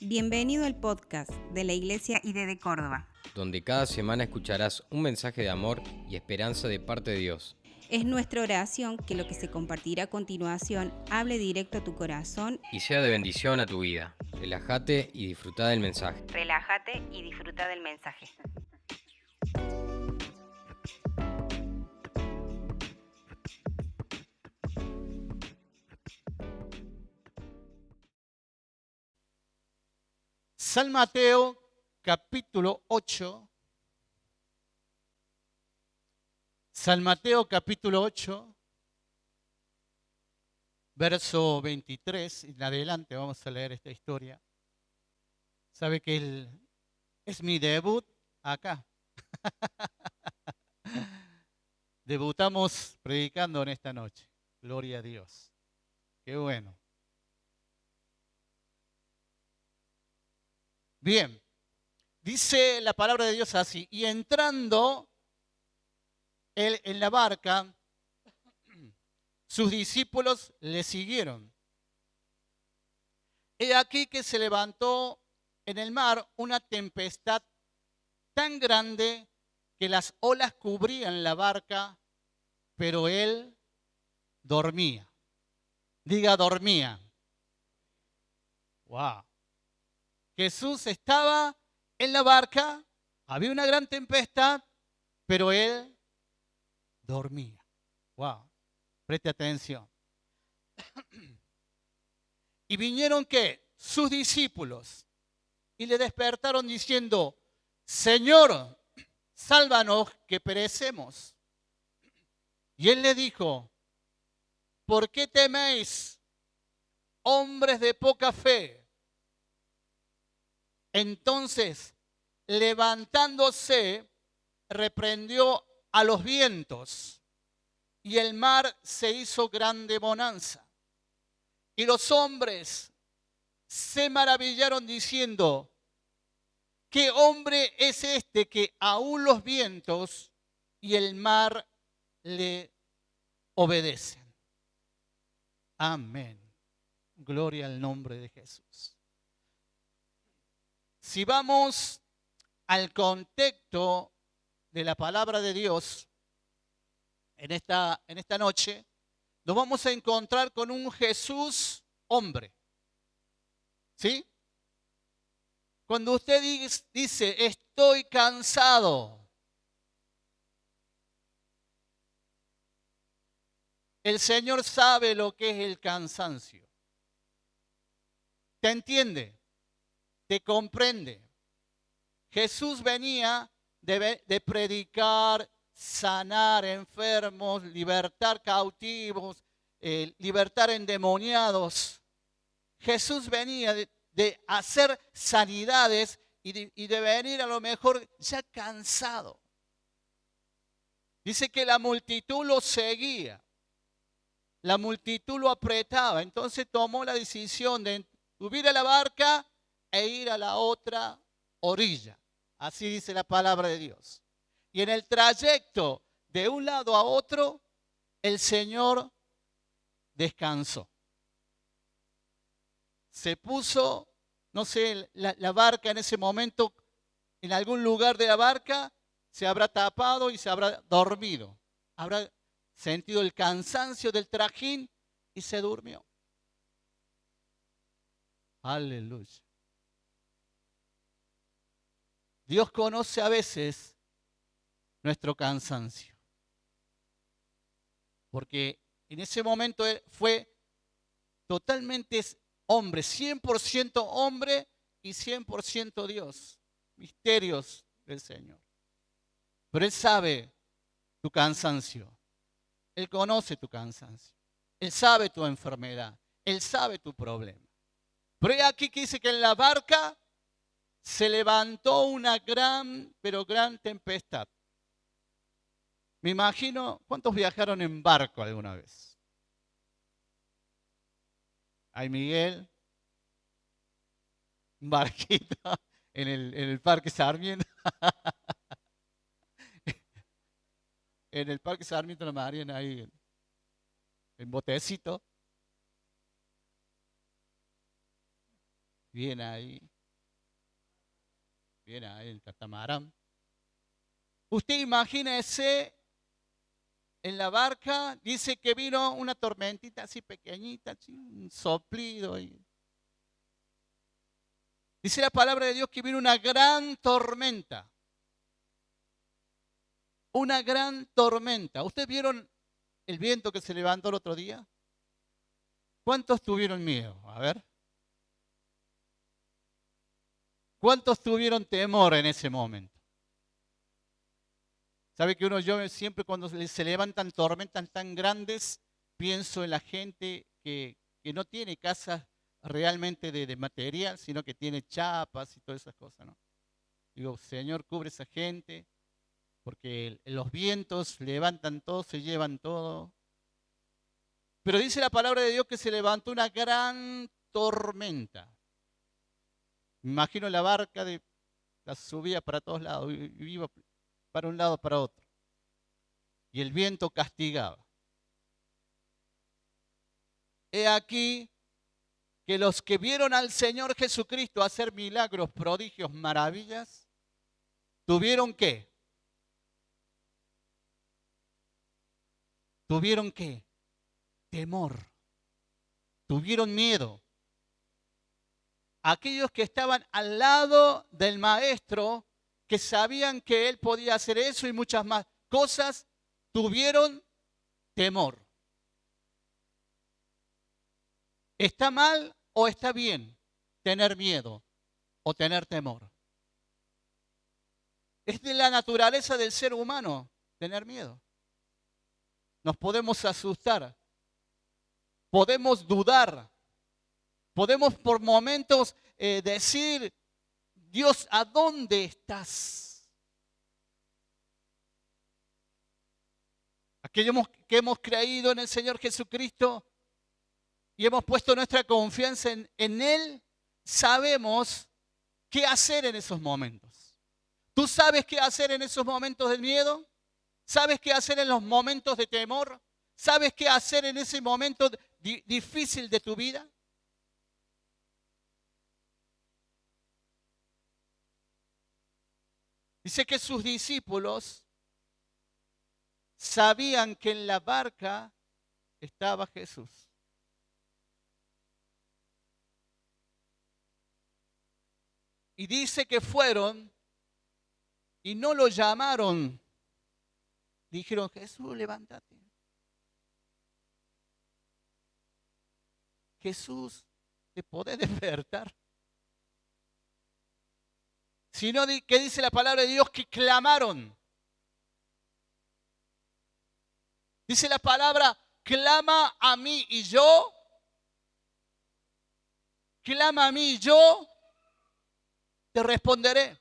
Bienvenido al podcast de la Iglesia ID de Córdoba. Donde cada semana escucharás un mensaje de amor y esperanza de parte de Dios. Es nuestra oración que lo que se compartirá a continuación hable directo a tu corazón. Y sea de bendición a tu vida. Relájate y disfruta del mensaje. Relájate y disfruta del mensaje. San Mateo, capítulo 8. San Mateo, capítulo 8, verso 23. En adelante vamos a leer esta historia. Sabe que es mi debut acá. Debutamos predicando en esta noche. Gloria a Dios. Qué bueno. Bien, dice la palabra de Dios así: y entrando él en la barca, sus discípulos le siguieron. He aquí que se levantó en el mar una tempestad tan grande que las olas cubrían la barca, pero él dormía. Diga, dormía. Wow. Jesús estaba en la barca, había una gran tempestad, pero él dormía. Wow. Preste atención. Y vinieron, ¿qué? Sus discípulos, y le despertaron diciendo: Señor, sálvanos que perecemos. Y él le dijo: ¿por qué teméis, hombres de poca fe? Entonces, levantándose, reprendió a los vientos, y el mar se hizo grande bonanza. Y los hombres se maravillaron diciendo: ¿qué hombre es este que aún los vientos y el mar le obedecen? Amén. Gloria al nombre de Jesús. Si vamos al contexto de la palabra de Dios en esta noche, nos vamos a encontrar con un Jesús hombre. ¿Sí? Cuando usted dice estoy cansado, el Señor sabe lo que es el cansancio. ¿Te entiende? ¿Te comprende? Jesús venía de predicar, sanar enfermos, libertar cautivos, libertar endemoniados. Jesús venía de hacer sanidades y de venir a lo mejor ya cansado. Dice que la multitud lo seguía, la multitud lo apretaba, entonces tomó la decisión de subir a la barca e ir a la otra orilla. Así dice la palabra de Dios. Y en el trayecto de un lado a otro, el Señor descansó. Se puso, no sé, la barca en ese momento, en algún lugar de la barca, se habrá tapado y se habrá dormido. Habrá sentido el cansancio del trajín y se durmió. Aleluya. Dios conoce a veces nuestro cansancio. Porque en ese momento él fue totalmente hombre, 100% hombre y 100% Dios. Misterios del Señor. Pero Él sabe tu cansancio. Él conoce tu cansancio. Él sabe tu enfermedad. Él sabe tu problema. Pero hay aquí que dice que en la barca se levantó una gran, pero gran tempestad. Me imagino, ¿cuántos viajaron en barco alguna vez? Ay, Miguel, un barquito en el Parque Sarmiento. En el Parque Sarmiento la Mariana, ahí en botecito. Bien ahí. viene ahí el catamarán. Usted imagínese en la barca, dice que vino una tormentita así pequeñita, así, un soplido. Dice la palabra de Dios que vino una gran tormenta. Una gran tormenta. ¿Ustedes vieron el viento que se levantó el otro día? ¿Cuántos tuvieron miedo? A ver. ¿Cuántos tuvieron temor en ese momento? ¿Sabe que yo siempre cuando se levantan tormentas tan grandes, pienso en la gente que no tiene casas realmente de material, sino que tiene chapas y todas esas cosas, ¿no? Digo, Señor, cubre esa gente, porque los vientos levantan todo, se llevan todo. Pero dice la palabra de Dios que se levantó una gran tormenta. Me imagino la barca, la subía para todos lados, y iba para un lado, para otro. Y el viento castigaba. He aquí que los que vieron al Señor Jesucristo hacer milagros, prodigios, maravillas, ¿tuvieron qué? ¿Tuvieron qué? Temor. Tuvieron miedo. Aquellos que estaban al lado del maestro, que sabían que él podía hacer eso y muchas más cosas, tuvieron temor. ¿Está mal o está bien tener miedo o tener temor? Es de la naturaleza del ser humano tener miedo. Nos podemos asustar, podemos dudar, podemos por momentos decir, Dios, ¿a dónde estás? Aquellos que hemos creído en el Señor Jesucristo y hemos puesto nuestra confianza en Él, sabemos qué hacer en esos momentos. ¿Tú sabes qué hacer en esos momentos de miedo? ¿Sabes qué hacer en los momentos de temor? ¿Sabes qué hacer en ese momento difícil de tu vida? Dice que sus discípulos sabían que en la barca estaba Jesús. Y dice que fueron y no lo llamaron. Dijeron, Jesús, levántate. Jesús, ¿te podés despertar? Sino que dice la palabra de Dios que clamaron. Dice la palabra, clama a mí y yo. Clama a mí y yo te responderé.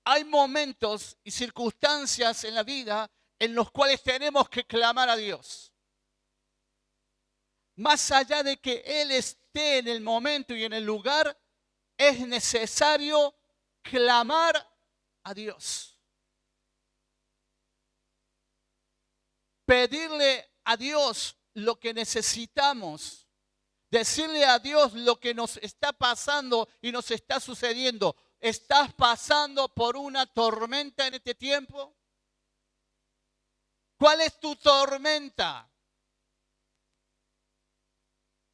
Hay momentos y circunstancias en la vida en los cuales tenemos que clamar a Dios. Más allá de que Él esté en el momento y en el lugar, es necesario clamar a Dios. Pedirle a Dios lo que necesitamos. Decirle a Dios lo que nos está pasando y nos está sucediendo. ¿Estás pasando por una tormenta en este tiempo? ¿Cuál es tu tormenta?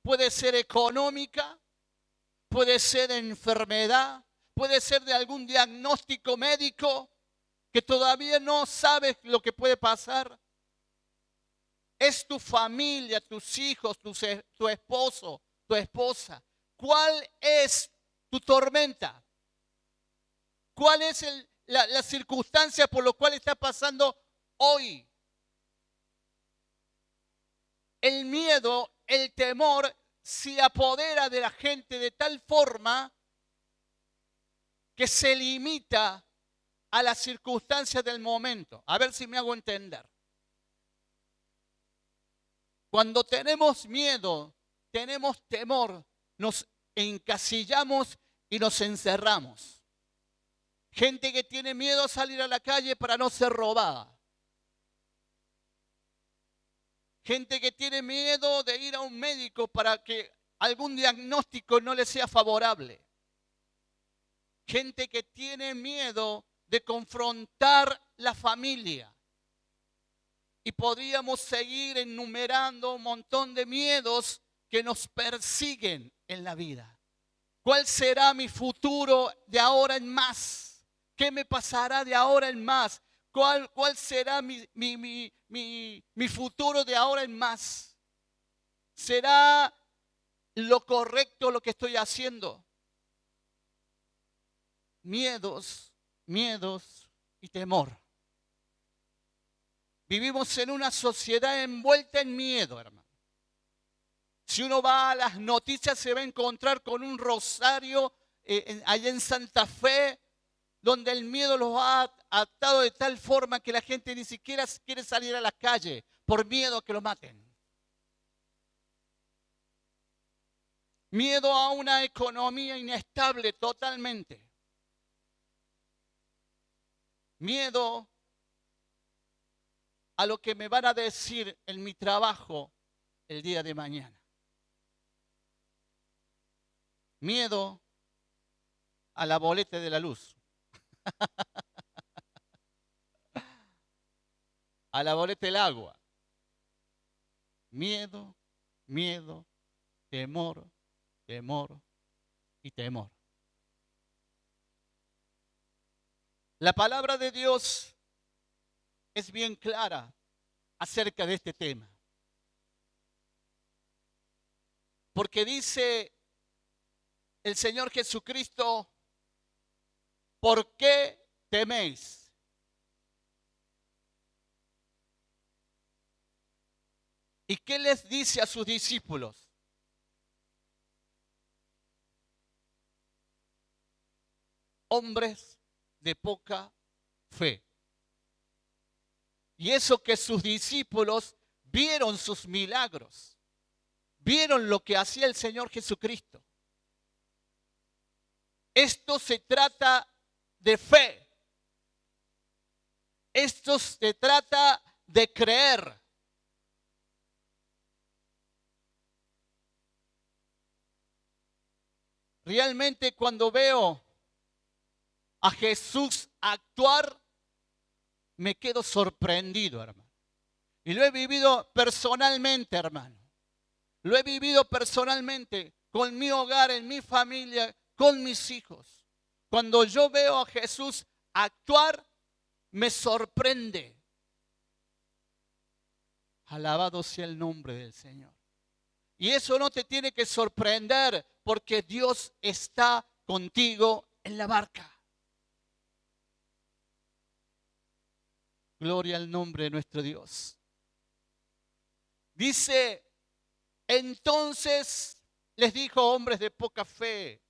Puede ser económica, puede ser de enfermedad, puede ser de algún diagnóstico médico que todavía no sabes lo que puede pasar. Es tu familia, tus hijos, tu esposo, tu esposa. ¿Cuál es tu tormenta? ¿Cuál es la circunstancia por la cual está pasando hoy? El miedo, el temor se apodera de la gente de tal forma que se limita a las circunstancias del momento. A ver si me hago entender. Cuando tenemos miedo, tenemos temor, nos encasillamos y nos encerramos. Gente que tiene miedo a salir a la calle para no ser robada. Gente que tiene miedo de ir a un médico para que algún diagnóstico no le sea favorable. Gente que tiene miedo de confrontar la familia. Y podríamos seguir enumerando un montón de miedos que nos persiguen en la vida. ¿Cuál será mi futuro de ahora en más? ¿Qué me pasará de ahora en más? ¿Cuál será mi futuro de ahora en más? ¿Será lo correcto lo que estoy haciendo? Miedos y temor. Vivimos en una sociedad envuelta en miedo, hermano. Si uno va a las noticias se va a encontrar con un rosario allá en Santa Fe, donde el miedo los ha atado de tal forma que la gente ni siquiera quiere salir a la calle por miedo a que lo maten. Miedo a una economía inestable totalmente. Miedo a lo que me van a decir en mi trabajo el día de mañana. Miedo a la boleta de la luz. A la boleta del agua. Miedo, temor y temor. La palabra de Dios es bien clara acerca de este tema. Porque dice el Señor Jesucristo, ¿por qué teméis? ¿Y qué les dice a sus discípulos? Hombres de poca fe. Y eso que sus discípulos vieron sus milagros, vieron lo que hacía el Señor Jesucristo. Esto se trata de fe. Esto se trata de creer. Realmente cuando veo a Jesús actuar, me quedo sorprendido, hermano. Y lo he vivido personalmente, hermano. Lo he vivido personalmente con mi hogar, en mi familia, con mis hijos. Cuando yo veo a Jesús actuar, me sorprende. Alabado sea el nombre del Señor. Y eso no te tiene que sorprender porque Dios está contigo en la barca. Gloria al nombre de nuestro Dios. Dice, entonces les dijo, hombres de poca fe.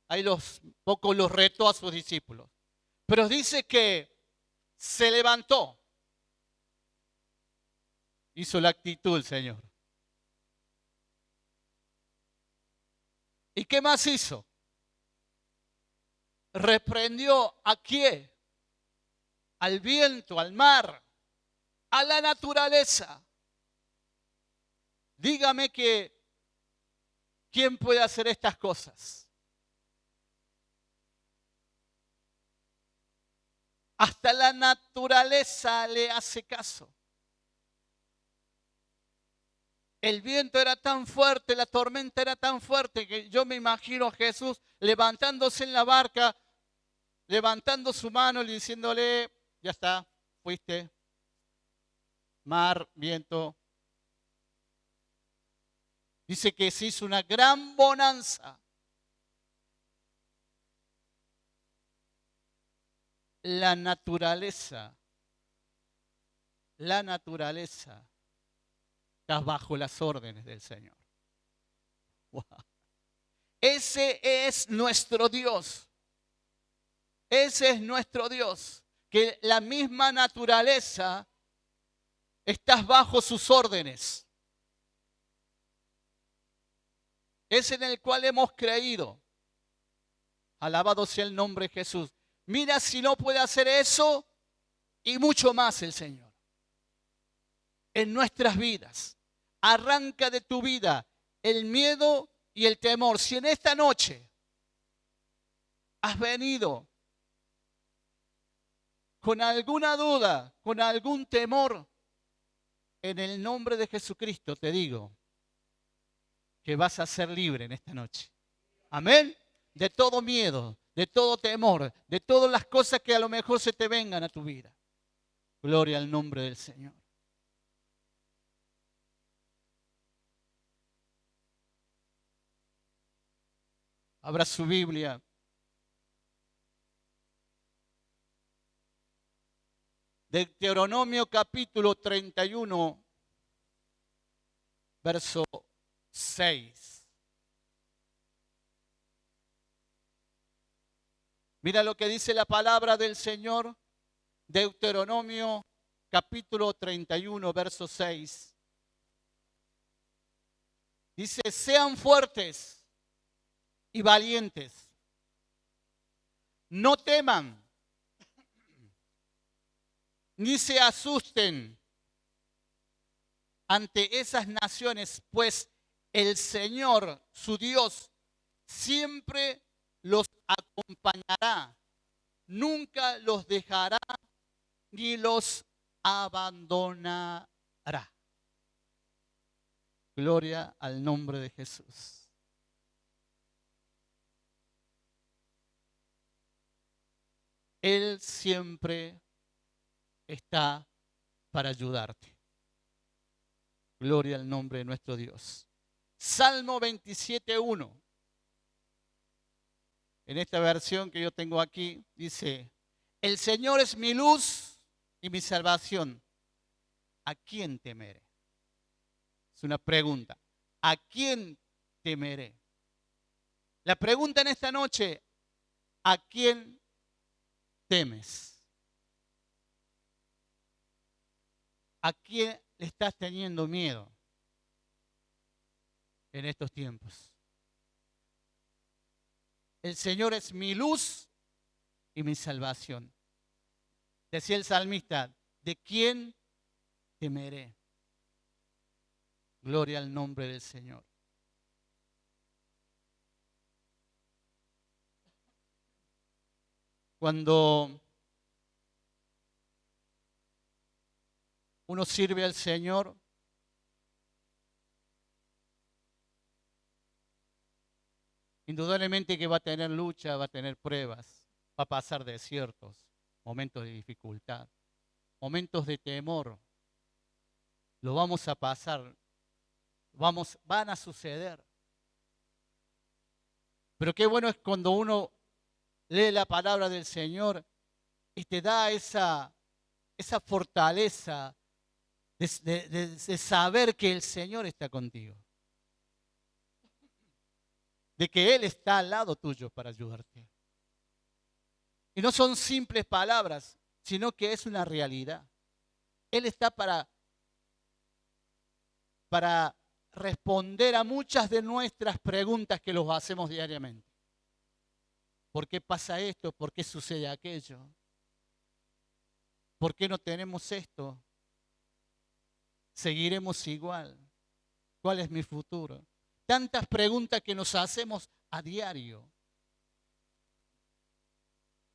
Ahí poco los retó a sus discípulos. Pero dice que se levantó. Hizo la actitud el Señor. ¿Y qué más hizo? Reprendió ¿a quién? Al viento, al mar, a la naturaleza. Dígame que ¿quién puede hacer estas cosas? Hasta la naturaleza le hace caso. El viento era tan fuerte, la tormenta era tan fuerte que yo me imagino a Jesús levantándose en la barca, levantando su mano y diciéndole, ya está, fuiste, mar, viento. Dice que se hizo una gran bonanza. La naturaleza está bajo las órdenes del Señor. Wow. Ese es nuestro Dios. Ese es nuestro Dios. Que la misma naturaleza está bajo sus órdenes. Es en el cual hemos creído. Alabado sea el nombre de Jesús. Mira si no puede hacer eso y mucho más el Señor. En nuestras vidas. Arranca de tu vida el miedo y el temor. Si en esta noche has venido con alguna duda, con algún temor, en el nombre de Jesucristo te digo que vas a ser libre en esta noche. Amén. De todo miedo, de todo temor, de todas las cosas que a lo mejor se te vengan a tu vida. Gloria al nombre del Señor. Abra su Biblia. Deuteronomio capítulo 31, verso 6. Mira lo que dice la palabra del Señor. Deuteronomio capítulo 31, verso 6. Dice, sean fuertes y valientes. No teman, ni se asusten ante esas naciones, pues el Señor, su Dios, siempre los acompañará, nunca los dejará ni los abandonará. Gloria al nombre de Jesús. Él siempre está para ayudarte. Gloria al nombre de nuestro Dios. Salmo 27:1. En esta versión que yo tengo aquí, dice, el Señor es mi luz y mi salvación. ¿A quién temeré? Es una pregunta. ¿A quién temeré? La pregunta en esta noche, ¿a quién temes? ¿A quién le estás teniendo miedo en estos tiempos? El Señor es mi luz y mi salvación. Decía el salmista, ¿de quién temeré? Gloria al nombre del Señor. Cuando uno sirve al Señor, indudablemente que va a tener lucha, va a tener pruebas, va a pasar desiertos, momentos de dificultad, momentos de temor. Lo vamos a pasar, van a suceder. Pero qué bueno es cuando uno lee la palabra del Señor y te da esa fortaleza de saber que el Señor está contigo. De que Él está al lado tuyo para ayudarte. Y no son simples palabras, sino que es una realidad. Él está para responder a muchas de nuestras preguntas que los hacemos diariamente. ¿Por qué pasa esto? ¿Por qué sucede aquello? ¿Por qué no tenemos esto? ¿Seguiremos igual? ¿Cuál es mi futuro? Tantas preguntas que nos hacemos a diario.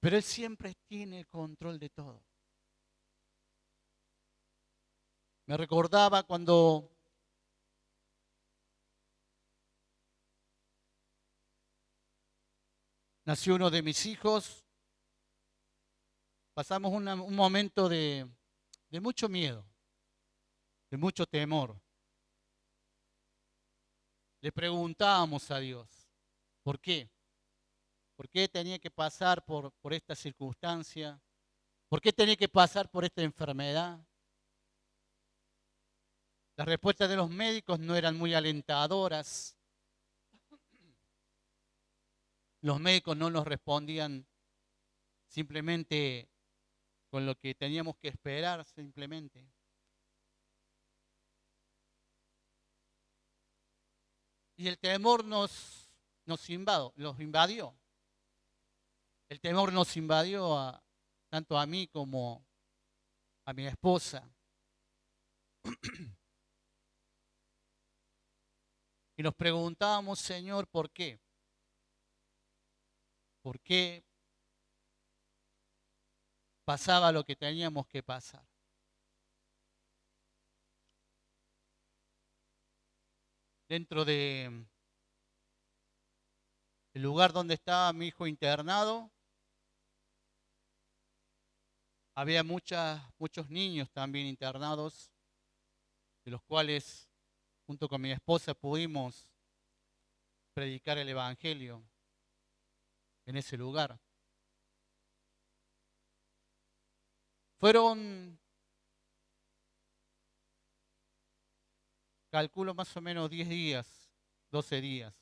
Pero Él siempre tiene el control de todo. Me recordaba cuando nació uno de mis hijos, pasamos un momento de mucho miedo, de mucho temor. Le preguntábamos a Dios, ¿por qué? ¿Por qué tenía que pasar por esta circunstancia? ¿Por qué tenía que pasar por esta enfermedad? Las respuestas de los médicos no eran muy alentadoras. Los médicos no nos respondían simplemente con lo que teníamos que esperar, simplemente. Y el temor nos invadió. El temor nos invadió tanto a mí como a mi esposa. Y nos preguntábamos, Señor, ¿por qué? ¿Por qué pasaba lo que teníamos que pasar? Dentro de el lugar donde estaba mi hijo internado, había muchos niños también internados, de los cuales junto con mi esposa pudimos predicar el Evangelio en ese lugar. Fueron, calculo más o menos 10 días, 12 días.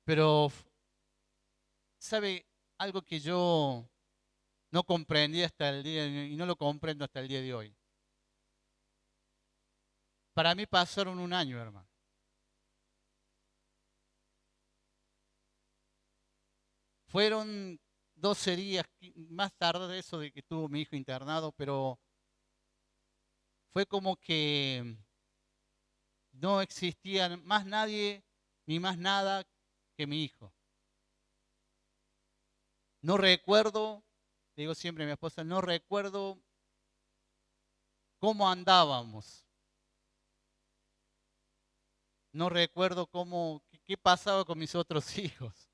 Pero, ¿sabe algo que yo no comprendí hasta el día, y no lo comprendo hasta el día de hoy? Para mí pasaron un año, hermano. Fueron 12 días, más tarde de eso de que tuvo mi hijo internado, pero fue como que no existía más nadie ni más nada que mi hijo. No recuerdo, digo siempre a mi esposa, no recuerdo cómo andábamos. No recuerdo qué pasaba con mis otros hijos.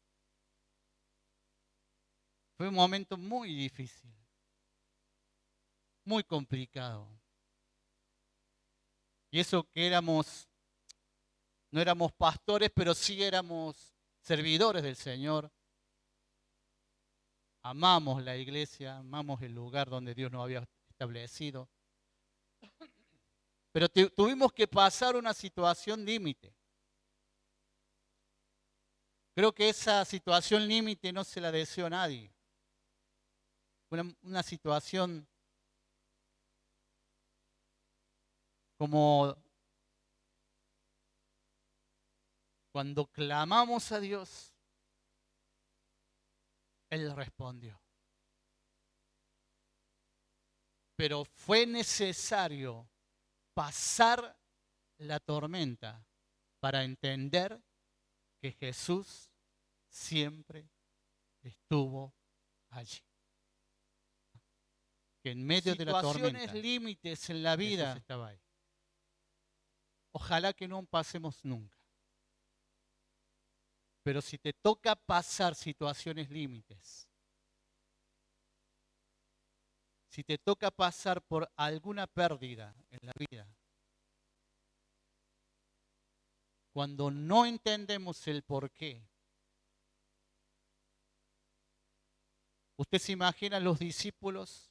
Fue un momento muy difícil, muy complicado. Y eso que no éramos pastores, pero sí éramos servidores del Señor. Amamos la iglesia, amamos el lugar donde Dios nos había establecido. Pero tuvimos que pasar una situación límite. Creo que esa situación límite no se la deseo a nadie. Una situación como cuando clamamos a Dios, Él respondió. Pero fue necesario pasar la tormenta para entender que Jesús siempre estuvo allí. Que en medio de la tormenta, situaciones límites en la vida, Jesús estaba ahí. Ojalá que no pasemos nunca. Pero si te toca pasar situaciones límites, si te toca pasar por alguna pérdida en la vida, cuando no entendemos el porqué, usted se imagina a los discípulos,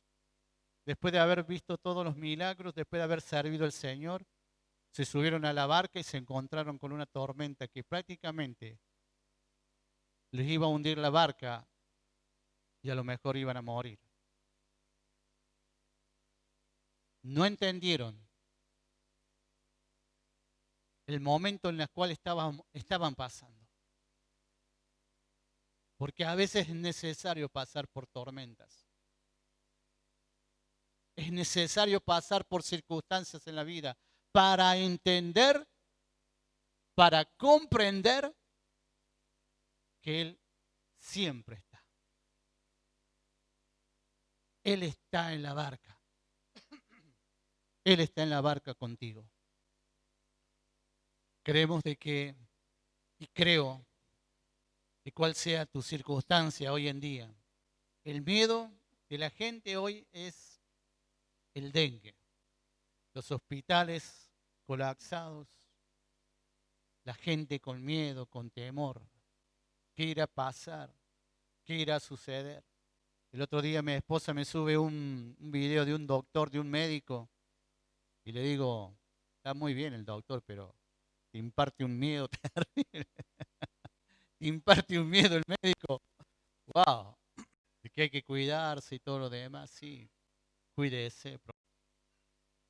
después de haber visto todos los milagros, después de haber servido al Señor, se subieron a la barca y se encontraron con una tormenta que prácticamente les iba a hundir la barca y a lo mejor iban a morir. No entendieron el momento en el cual estaban pasando. Porque a veces es necesario pasar por tormentas. Es necesario pasar por circunstancias en la vida para entender, para comprender que Él siempre está. Él está en la barca. Él está en la barca contigo. Creemos de que, y creo, de cuál sea tu circunstancia hoy en día, el miedo de la gente hoy es el dengue. Los hospitales colapsados, la gente con miedo, con temor. ¿Qué irá a pasar? ¿Qué irá a suceder? El otro día mi esposa me sube un video de un doctor, de un médico, y le digo, está muy bien el doctor, pero te imparte un miedo terrible. Te imparte un miedo el médico. Wow. De que hay que cuidarse y todo lo demás, sí. Cuídese.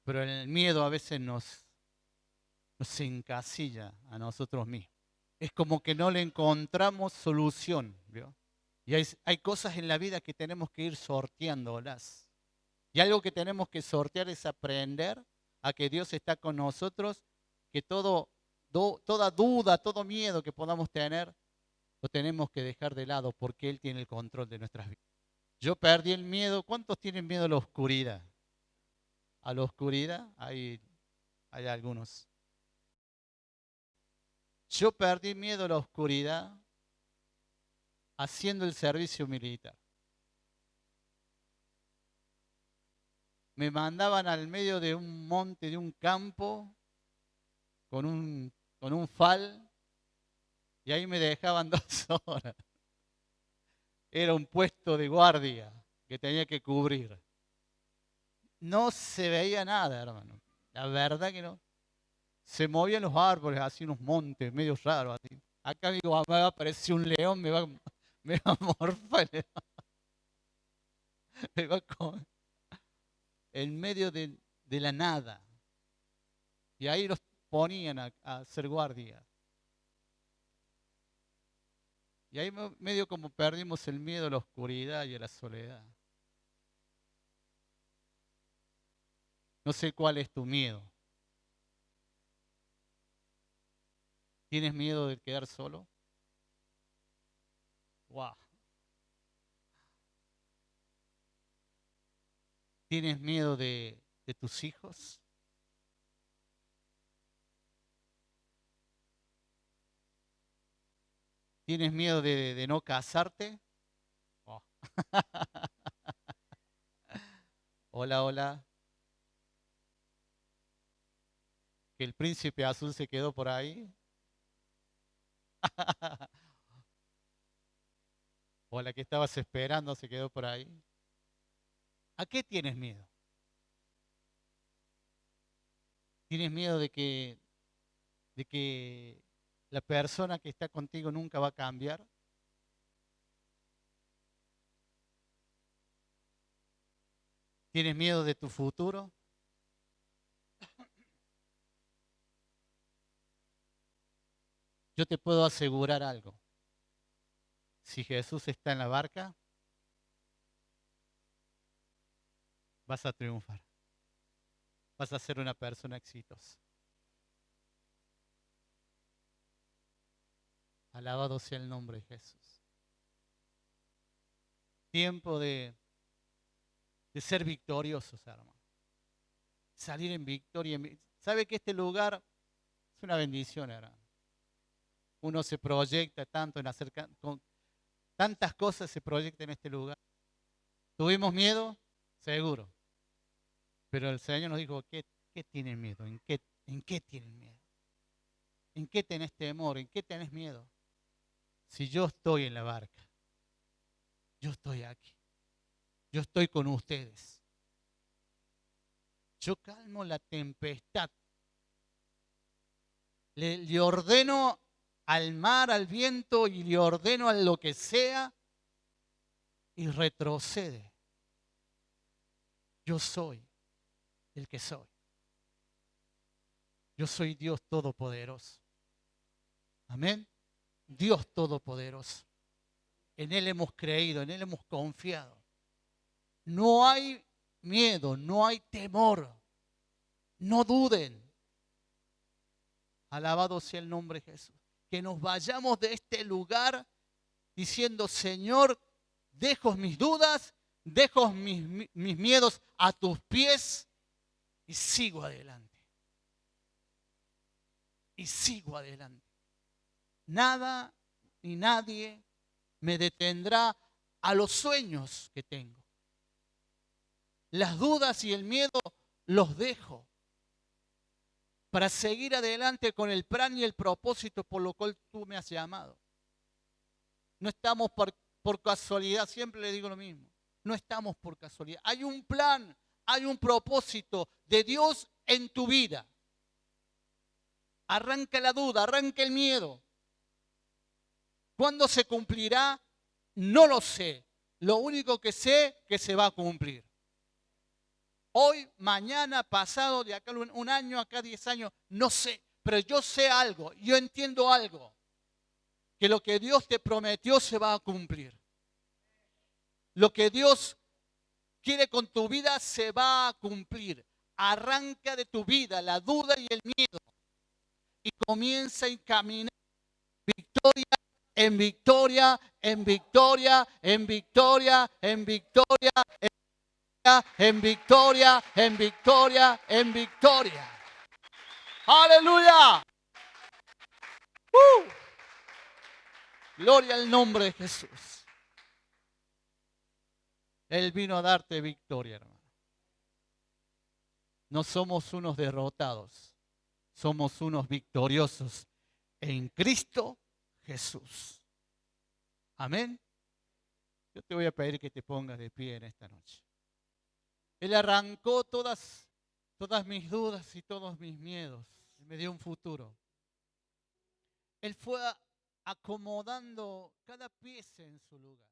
Pero el miedo a veces nos encasilla a nosotros mismos. Es como que no le encontramos solución, ¿vio? Y hay cosas en la vida que tenemos que ir sorteándolas. Y algo que tenemos que sortear es aprender a que Dios está con nosotros, que toda duda, todo miedo que podamos tener, lo tenemos que dejar de lado porque Él tiene el control de nuestras vidas. Yo perdí el miedo. ¿Cuántos tienen miedo a la oscuridad? A la oscuridad hay algunos. Yo perdí miedo a la oscuridad haciendo el servicio militar. Me mandaban al medio de un monte, de un campo, con un fal, y ahí me dejaban 2 horas. Era un puesto de guardia que tenía que cubrir. No se veía nada, hermano. La verdad que no. Se movían los árboles, así unos montes medio raros. Así. Acá digo, me va a aparecer un león, me va a morfar, me va a comer. En medio de la nada. Y ahí los ponían a hacer guardia. Y ahí medio como perdimos el miedo a la oscuridad y a la soledad. No sé cuál es tu miedo. ¿Tienes miedo de quedar solo? Wow. ¿Tienes miedo de tus hijos? ¿Tienes miedo de no casarte? Oh. Hola, hola. ¿Que el príncipe azul se quedó por ahí? ¿O la que estabas esperando se quedó por ahí? ¿A qué tienes miedo? ¿Tienes miedo de que la persona que está contigo nunca va a cambiar? ¿Tienes miedo de tu futuro? Yo te puedo asegurar algo. Si Jesús está en la barca, vas a triunfar. Vas a ser una persona exitosa. Alabado sea el nombre de Jesús. Tiempo de ser victoriosos, hermano. Salir en victoria. ¿Sabe que este lugar es una bendición, hermano? Uno se proyecta tanto en hacer, con tantas cosas se proyecta en este lugar. ¿Tuvimos miedo? Seguro. Pero el Señor nos dijo, ¿qué tienen miedo? ¿En qué tienen miedo? ¿En qué tenés temor? ¿En qué tenés miedo? Si yo estoy en la barca, yo estoy aquí. Yo estoy con ustedes. Yo calmo la tempestad. Le ordeno al mar, al viento, y le ordeno a lo que sea, y retrocede. Yo soy el que soy. Yo soy Dios Todopoderoso. Amén. Dios Todopoderoso. En Él hemos creído, en Él hemos confiado. No hay miedo, no hay temor. No duden. Alabado sea el nombre de Jesús. Que nos vayamos de este lugar diciendo, Señor, dejo mis dudas, dejo mis miedos a tus pies y sigo adelante. Y sigo adelante. Nada ni nadie me detendrá a los sueños que tengo. Las dudas y el miedo los dejo para seguir adelante con el plan y el propósito por lo cual tú me has llamado. No estamos por casualidad, siempre le digo lo mismo. No estamos por casualidad. Hay un plan, hay un propósito de Dios en tu vida. Arranca la duda, arranca el miedo. ¿Cuándo se cumplirá? No lo sé. Lo único que sé es que se va a cumplir. Hoy, mañana, pasado, de acá un año, acá 10 años, no sé. Pero yo sé algo, yo entiendo algo. Que lo que Dios te prometió se va a cumplir. Lo que Dios quiere con tu vida se va a cumplir. arranca de tu vida la duda y el miedo y comienza a caminar victoria en victoria, en victoria, en victoria, en victoria, en victoria, en victoria, en victoria. Aleluya. Gloria al nombre de Jesús. Él vino a darte victoria, hermano. No somos unos derrotados, somos unos victoriosos en Cristo Jesús. Amén. Yo te voy a pedir que te pongas de pie en esta noche. Él arrancó todas mis dudas y todos mis miedos. Y me dio un futuro. Él fue acomodando cada pieza en su lugar.